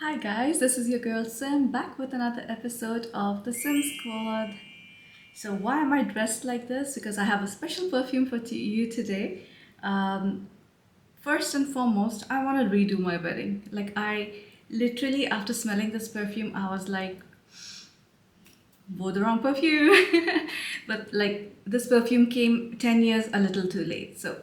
Hi guys, this is your girl Sim back with another episode of the Sim Squad. So why am I dressed like this? Because I have a special perfume for you today. Um, First and foremost, I want to redo my wedding. Like I literally after smelling this perfume, I was like, bought the wrong perfume. But like this perfume came 10 years a little too late. So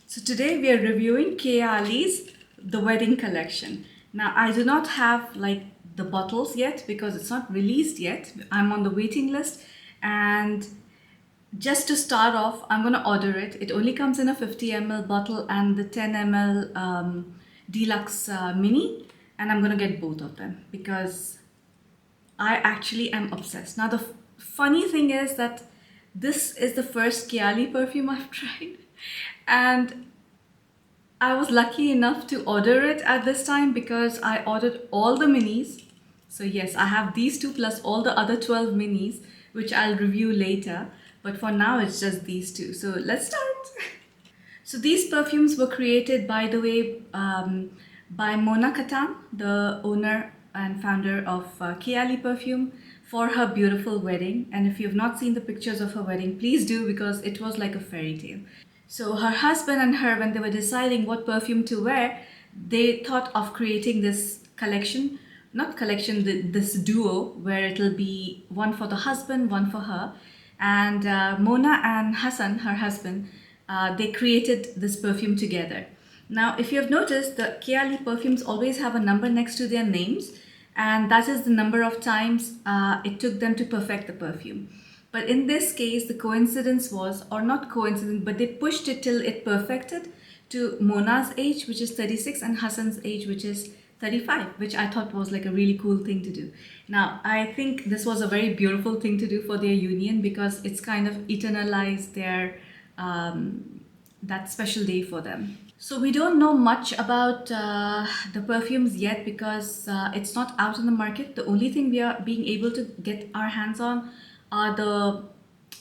today we are reviewing Kayali's The Wedding Collection. Now I do not have like the bottles yet because it's not released yet. I'm on the waiting list, and just to start off, I'm gonna order it. It only comes in a 50 ml bottle and the 10 ml deluxe mini, and I'm gonna get both of them because I actually am obsessed. Now the funny thing is that this is the first Kayali perfume I've tried, and I was lucky enough to order it at this time because I ordered all the minis. So yes, I have these two plus all the other 12 minis, which I'll review later. But for now, it's just these two. So let's start. So these perfumes were created, by the way, by Mona Katan, the owner and founder of Kayali Perfume, for her beautiful wedding. And if you've not seen the pictures of her wedding, please do because it was like a fairy tale. So her husband and her, when they were deciding what perfume to wear, they thought of creating this collection, not collection, this duo where it'll be one for the husband, one for her. And Mona and Hassan, her husband, they created this perfume together. Now, if you have noticed, the Kayali perfumes always have a number next to their names, and that is the number of times it took them to perfect the perfume. But in this case, the coincidence was, or not coincidence, but they pushed it till it perfected to Mona's age, which is 36, and Hassan's age, which is 35, which I thought was like a really cool thing to do. Now, I think this was a very beautiful thing to do for their union because it's kind of eternalized their that special day for them. So we don't know much about the perfumes yet because it's not out in the market. The only thing we are being able to get our hands on are the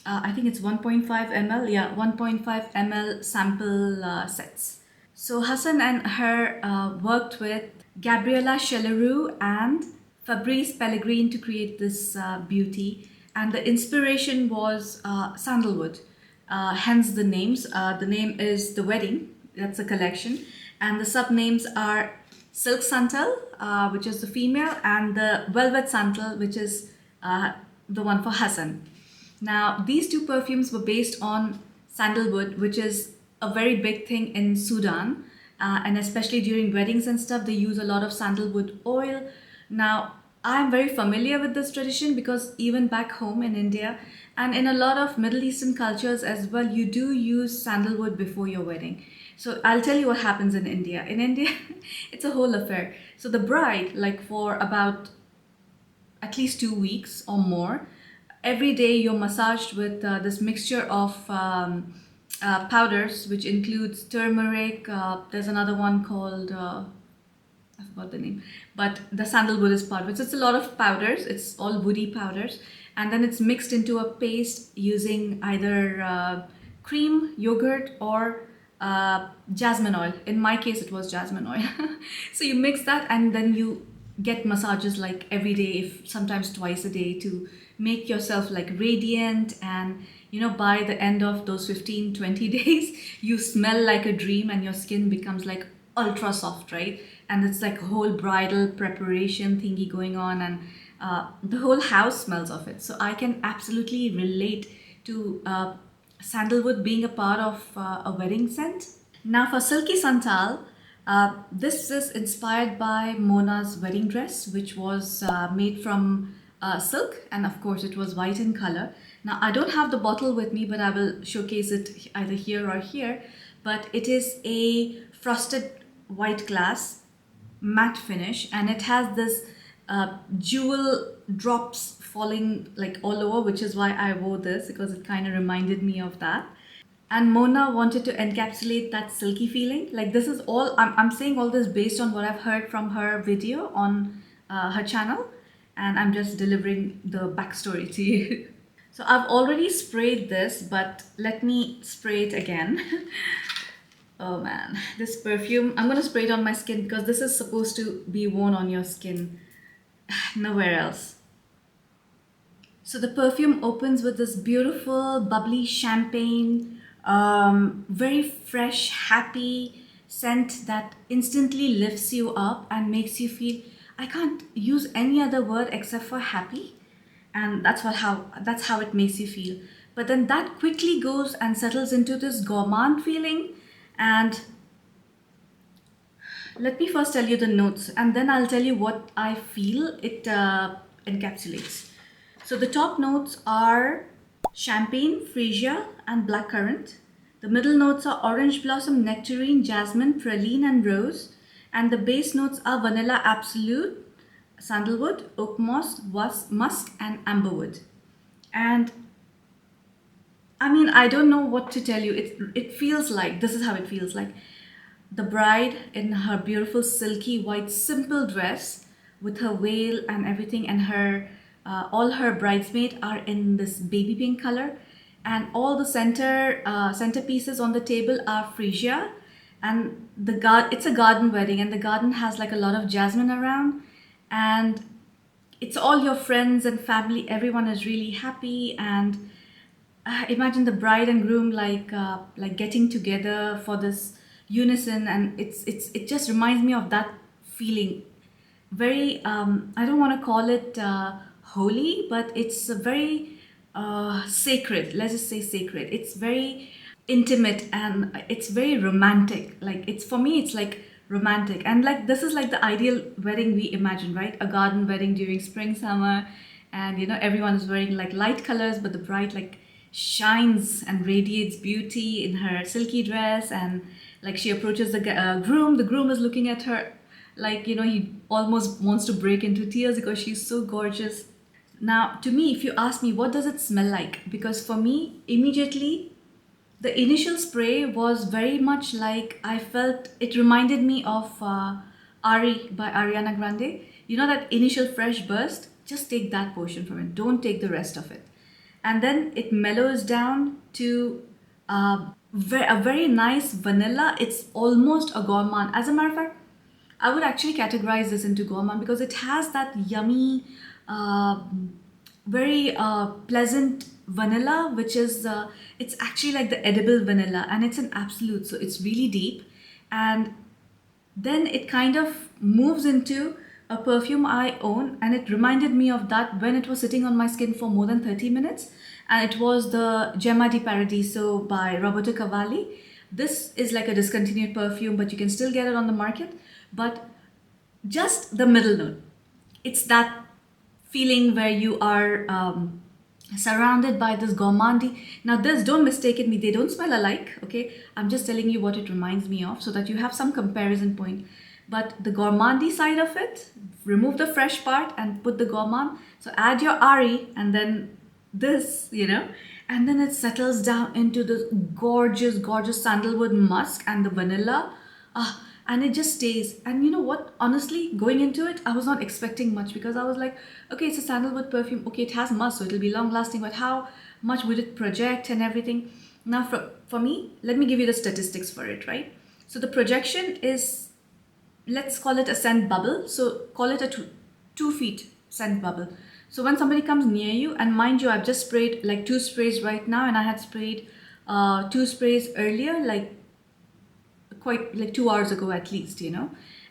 I think it's 1.5 ml, yeah, 1.5 ml sample sets. So Hassan and her worked with Gabriella Chelleroux and Fabrice Pellegrin to create this beauty, and the inspiration was sandalwood. Hence the names. The name is The Wedding, that's a collection, and the sub names are Silk Santal, which is the female, and the Velvet Santal, which is the one for Hassan. Now, these two perfumes were based on sandalwood, which is a very big thing in Sudan, and especially during weddings and stuff, they use a lot of sandalwood oil. Now, I'm very familiar with this tradition because even back home in India and in a lot of Middle Eastern cultures as well, you do use sandalwood before your wedding. So I'll tell you what happens in India. In India, it's a whole affair. So the bride, like for about at least 2 weeks or more, every day you're massaged with this mixture of powders, which includes turmeric. There's another one called I forgot the name, but the sandalwood is part of it. So it's a lot of powders. It's all woody powders, and then it's mixed into a paste using either cream, yogurt, or jasmine oil. In my case, it was jasmine oil. So you mix that, and then you get massages like every day, if sometimes twice a day, to make yourself like radiant. And by the end of those 15-20 days, you smell like a dream and your skin becomes like ultra soft, right? And it's like a whole bridal preparation thingy going on, and the whole house smells of it. So I can absolutely relate to sandalwood being a part of a wedding scent. Now for Silky Santal, this is inspired by Mona's wedding dress, which was made from silk, and of course it was white in color. Now I don't have the bottle with me, but I will showcase it either here or here. But it is a frosted white glass matte finish, and it has this jewel drops falling like all over, which is why I wore this, because it kind of reminded me of that. And Mona wanted to encapsulate that silky feeling. Like this is all, I'm saying all this based on what I've heard from her video on her channel, and I'm just delivering the backstory to you. So I've already sprayed this, but let me spray it again. Oh man, this perfume, I'm gonna spray it on my skin because this is supposed to be worn on your skin, nowhere else. So the perfume opens with this beautiful, bubbly champagne, very fresh, happy scent that instantly lifts you up and makes you feel. I can't use any other word except for happy, and that's how it makes you feel. But then that quickly goes and settles into this gourmand feeling, and let me first tell you the notes and then I'll tell you what I feel it encapsulates. So the top notes are champagne, freesia, and blackcurrant. The middle notes are orange blossom, nectarine, jasmine, praline, and rose. And the base notes are vanilla absolute, sandalwood, oak moss, musk, and amberwood. And I mean, I don't know what to tell you. It feels like this is how it feels like. The bride in her beautiful silky white simple dress with her veil and everything, and her all her bridesmaids are in this baby pink color, and all the centerpieces on the table are freesia, and it's a garden wedding, and the garden has like a lot of jasmine around, and it's all your friends and family. Everyone is really happy, and imagine the bride and groom like getting together for this unison, and it just reminds me of that feeling. Very I don't want to call it holy, but it's a very sacred. Let's just say sacred. It's very intimate and it's very romantic. Like it's for me, it's like romantic, and like this is like the ideal wedding we imagine, right? A garden wedding during spring, summer, and everyone is wearing like light colors, but the bride like shines and radiates beauty in her silky dress, and like she approaches the groom. The groom is looking at her like he almost wants to break into tears because she's so gorgeous. Now to me, if you ask me what does it smell like, because for me immediately the initial spray was very much like, I felt it reminded me of Ari by Ariana Grande. You know that initial fresh burst? Just take that portion from it. Don't take the rest of it. And then it mellows down to a very nice vanilla. It's almost a gourmand. As a matter of fact, I would actually categorize this into gourmand because it has that yummy, uh, very pleasant vanilla, which is it's actually like the edible vanilla, and it's an absolute, so it's really deep, and then it kind of moves into a perfume I own, and it reminded me of that when it was sitting on my skin for more than 30 minutes, and it was the Gemma di Paradiso by Roberto Cavalli. This is like a discontinued perfume, but you can still get it on the market. But just the middle note, it's that feeling where you are surrounded by this gourmandy. Now this, don't mistake it me, they don't smell alike, okay? I'm just telling you what it reminds me of so that you have some comparison point. But the gourmandy side of it, remove the fresh part and put the gourmand. So add your Ari and then this, and then it settles down into this gorgeous, gorgeous sandalwood musk and the vanilla. And it just stays. And you know what? Honestly, going into it, I was not expecting much because I was like, okay, it's a sandalwood perfume. Okay, it has musk, so it'll be long lasting, but how much would it project and everything? Now, for me, let me give you the statistics for it, right? So the projection is, let's call it a scent bubble. So call it a 2 feet scent bubble. So when somebody comes near you, and mind you, I've just sprayed like 2 sprays right now, and I had sprayed 2 sprays earlier, like quite like 2 hours ago at least,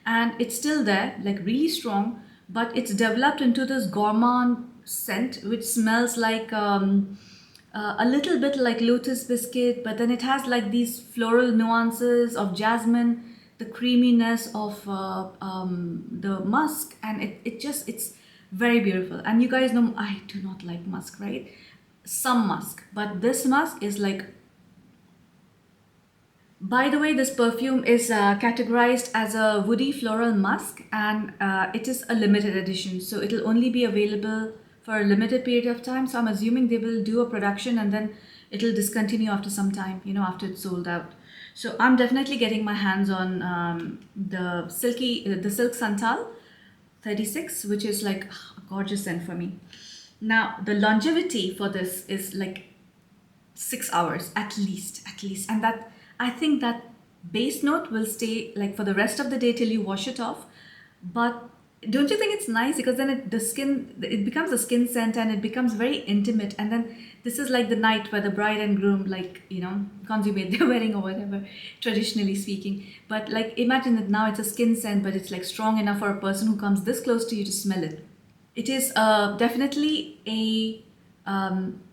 and it's still there, like really strong, but it's developed into this gourmand scent which smells like a little bit like lotus biscuit, but then it has like these floral nuances of jasmine, the creaminess of the musk, and it's very beautiful. And you guys know I do not like musk, right? Some musk, but this musk is like. By the way, this perfume is categorized as a woody floral musk, and it is a limited edition. So it'll only be available for a limited period of time. So I'm assuming they will do a production and then it'll discontinue after some time, after it's sold out. So I'm definitely getting my hands on the silk Santal 36, which is like a gorgeous scent for me. Now, the longevity for this is like 6 hours at least, and that I think that base note will stay like for the rest of the day till you wash it off. But don't you think it's nice, because then it becomes a skin scent and it becomes very intimate. And then this is like the night where the bride and groom, like, consummate their wedding or whatever, traditionally speaking. But like, imagine that now it's a skin scent, but it's like strong enough for a person who comes this close to you to smell it. It is definitely a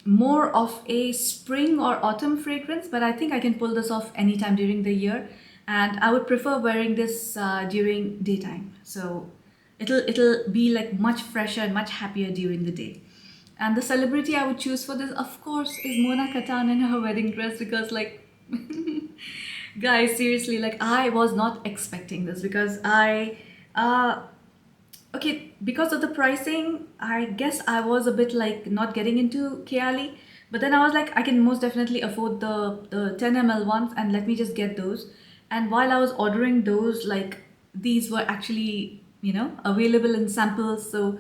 more of a spring or autumn fragrance, but I think I can pull this off anytime during the year, and I would prefer wearing this during daytime. So it'll be like much fresher and much happier during the day. And the celebrity I would choose for this, of course, is Mona Katan in her wedding dress, because like, guys, seriously, like I was not expecting this, because uh okay, because of the pricing, I guess I was a bit like not getting into Kayali. But then I was like, I can most definitely afford the 10 ml ones, and let me just get those. And while I was ordering those, like these were actually, available in samples. So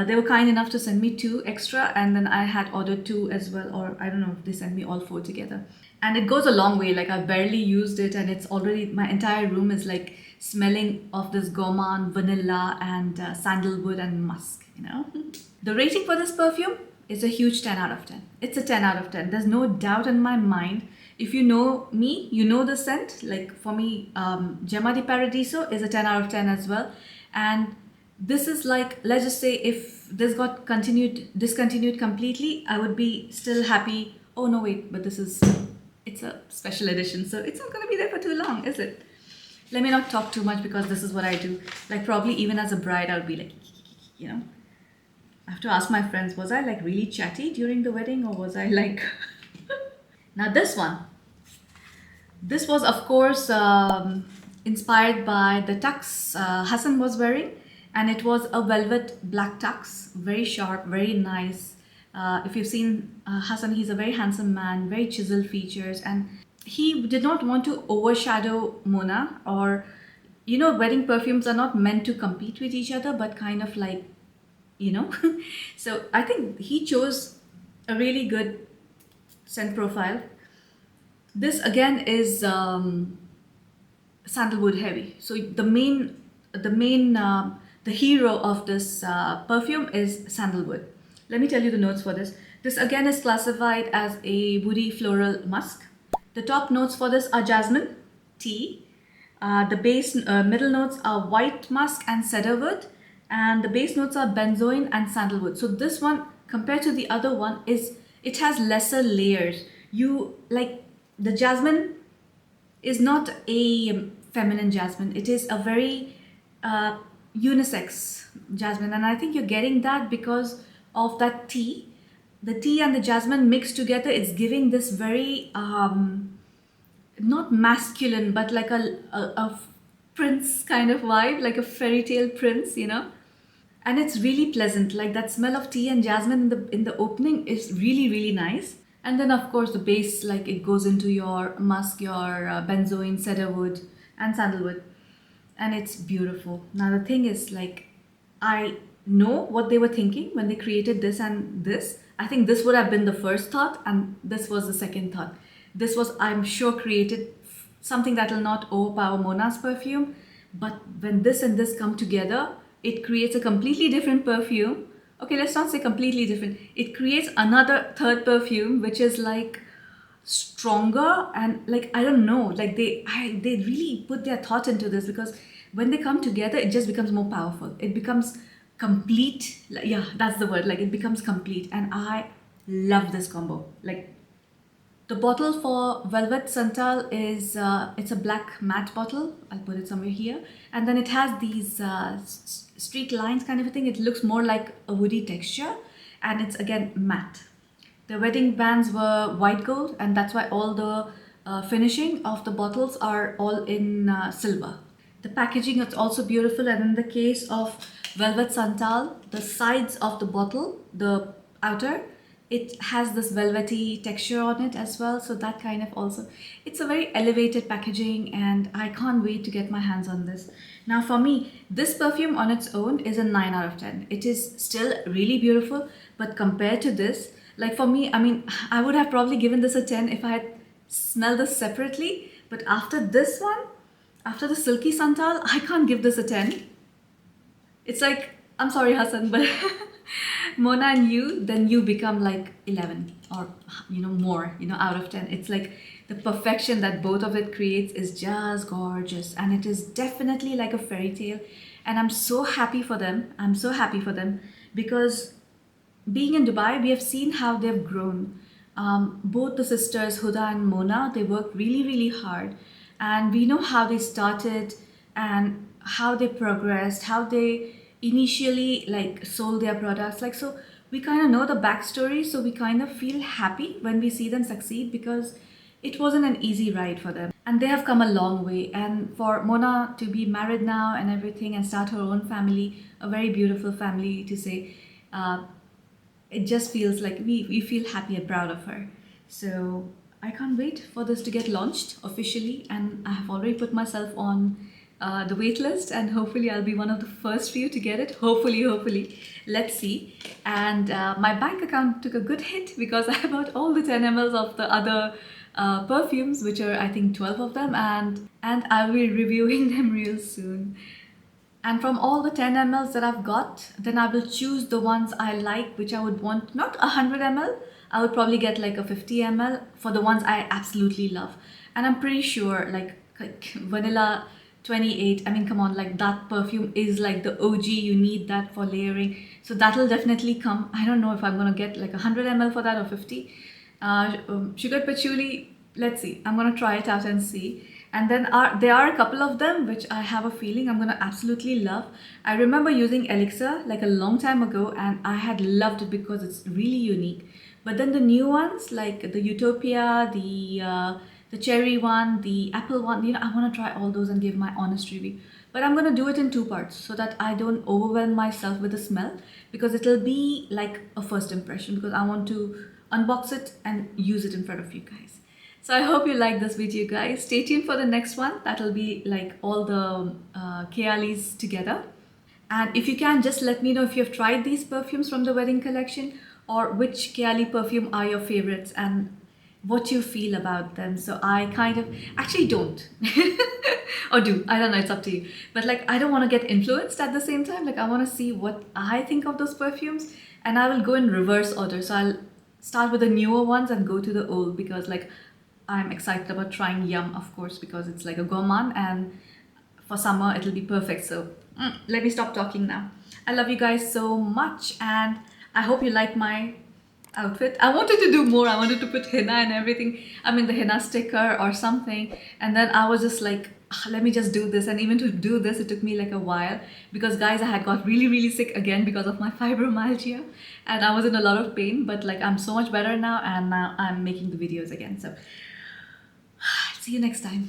they were kind enough to send me two extra, and then I had ordered two as well, or I don't know if they sent me all four together. And it goes a long way. Like I've barely used it, and it's already, my entire room is like smelling of this gourmand, vanilla, and sandalwood and musk. The rating for this perfume is a huge 10 out of 10. It's a 10 out of 10. There's no doubt in my mind. If you know me, you know the scent. Like for me, Gemma di Paradiso is a 10 out of 10 as well. And this is like, let's just say if this got discontinued completely, I would be still happy. Oh no, wait, but it's a special edition, so it's not going to be there for too long, is it? Let me not talk too much, because this is what I do. Like probably even as a bride, I'll be like, I have to ask my friends, was I like really chatty during the wedding, or was I like... Now this one. This was of course inspired by the tux Hassan was wearing, and it was a velvet black tux, very sharp, very nice. If you've seen Hassan, he's a very handsome man, very chiseled features, and he did not want to overshadow Mona, or wedding perfumes are not meant to compete with each other, but kind of like, so I think he chose a really good scent profile. This again is sandalwood heavy. So the hero of this perfume is sandalwood. Let me tell you the notes for this. This again is classified as a woody floral musk. The top notes for this are jasmine, tea. The base middle notes are white musk and cedarwood, and the base notes are benzoin and sandalwood. So this one, compared to the other one, it has lesser layers. The jasmine is not a feminine jasmine. It is a very unisex jasmine, and I think you're getting that because of that tea. The tea and the jasmine mixed together, it's giving this very not masculine, but like a prince kind of vibe, like a fairy tale prince, and it's really pleasant. Like that smell of tea and jasmine in the opening is really, really nice. And then of course the base, like it goes into your musk, your benzoin, cedarwood and sandalwood, and it's beautiful. Now the thing is, like, I know what they were thinking when they created this and this. I think this would have been the first thought, and this was the second thought. This was, I'm sure, created something that will not overpower Mona's perfume, but when this and this come together, it creates a completely different perfume. Okay, let's not say completely different. It creates another third perfume, which is like stronger, and like, I don't know, like they really put their thought into this, because when they come together, it just becomes more powerful. It becomes complete. Yeah, that's the word. Like it becomes complete, and I love this combo. Like the bottle for Velvet Santal is it's a black matte bottle. I'll put it somewhere here, and then it has these streak lines kind of a thing. It looks more like a woody texture, and it's again matte. The wedding bands were white gold, and that's why all the finishing of the bottles are all in silver. The packaging is also beautiful, and in the case of Velvet Santal, the sides of the bottle, the outer, it has this velvety texture on it as well. So that kind of also, it's a very elevated packaging, and I can't wait to get my hands on this. Now for me, this perfume on its own is a 9 out of 10. It is still really beautiful, but compared to this, like for me, I mean, I would have probably given this a 10 if I had smelled this separately. But after this one, after the silky Santal, I can't give this a 10. It's like, I'm sorry Hassan, but Mona and you, then you become like 11 or more, out of 10. It's like the perfection that both of it creates is just gorgeous, and it is definitely like a fairy tale. And I'm so happy for them. I'm so happy for them because being in Dubai, we have seen how they've grown. Both the sisters, Huda and Mona, they work really, really hard. And we know how they started and how they progressed, how they initially like sold their products. Like, so we kind of know the backstory. So we kind of feel happy when we see them succeed because it wasn't an easy ride for them. And they have come a long way. And for Mona to be married now and everything and start her own family, a very beautiful family to say, it just feels like we feel happy and proud of her. So I can't wait for this to get launched officially, and I have already put myself on the wait list, and hopefully I'll be one of the first few to get it. Hopefully. Let's see. And my bank account took a good hit because I bought all the 10 mls of the other perfumes, which are I think 12 of them, and I'll be reviewing them real soon. And from all the 10 mls that I've got, then I will choose the ones I like, which I would want, not 100 ml, I would probably get like a 50 ml for the ones I absolutely love. And I'm pretty sure like Vanilla 28, I mean, come on, like that perfume is like the OG, you need that for layering. So that'll definitely come. I don't know if I'm gonna get like 100 ml for that or 50. Sugar Patchouli, let's see. I'm gonna try it out and see. And then there are a couple of them which I have a feeling I'm gonna absolutely love. I remember using Elixir like a long time ago, and I had loved it because it's really unique. But then the new ones like the Utopia, the cherry one, the apple one, I want to try all those and give my honest review. But I'm gonna do it in two parts so that I don't overwhelm myself with the smell, because it'll be like a first impression, because I want to unbox it and use it in front of you guys. So I hope you like this video, guys. Stay tuned for the next one. That'll be like all the Kayalis together. And if you can, just let me know if you've tried these perfumes from the wedding collection, or which Kayali perfume are your favorites and what you feel about them. So I kind of actually don't or do, I don't know, it's up to you. But like, I don't want to get influenced at the same time. Like, I want to see what I think of those perfumes, and I will go in reverse order. So I'll start with the newer ones and go to the old, because like I'm excited about trying Yum, of course, because it's like a gourmand, and for summer it'll be perfect. So let me stop talking now. I love you guys so much, and I hope you like my outfit. I wanted to do more. I wanted to put henna and everything. I mean, the henna sticker or something. And then I was just like, let me just do this. And even to do this, it took me like a while, because guys, I had got really, really sick again because of my fibromyalgia, and I was in a lot of pain. But like, I'm so much better now, and now I'm making the videos again. So see you next time.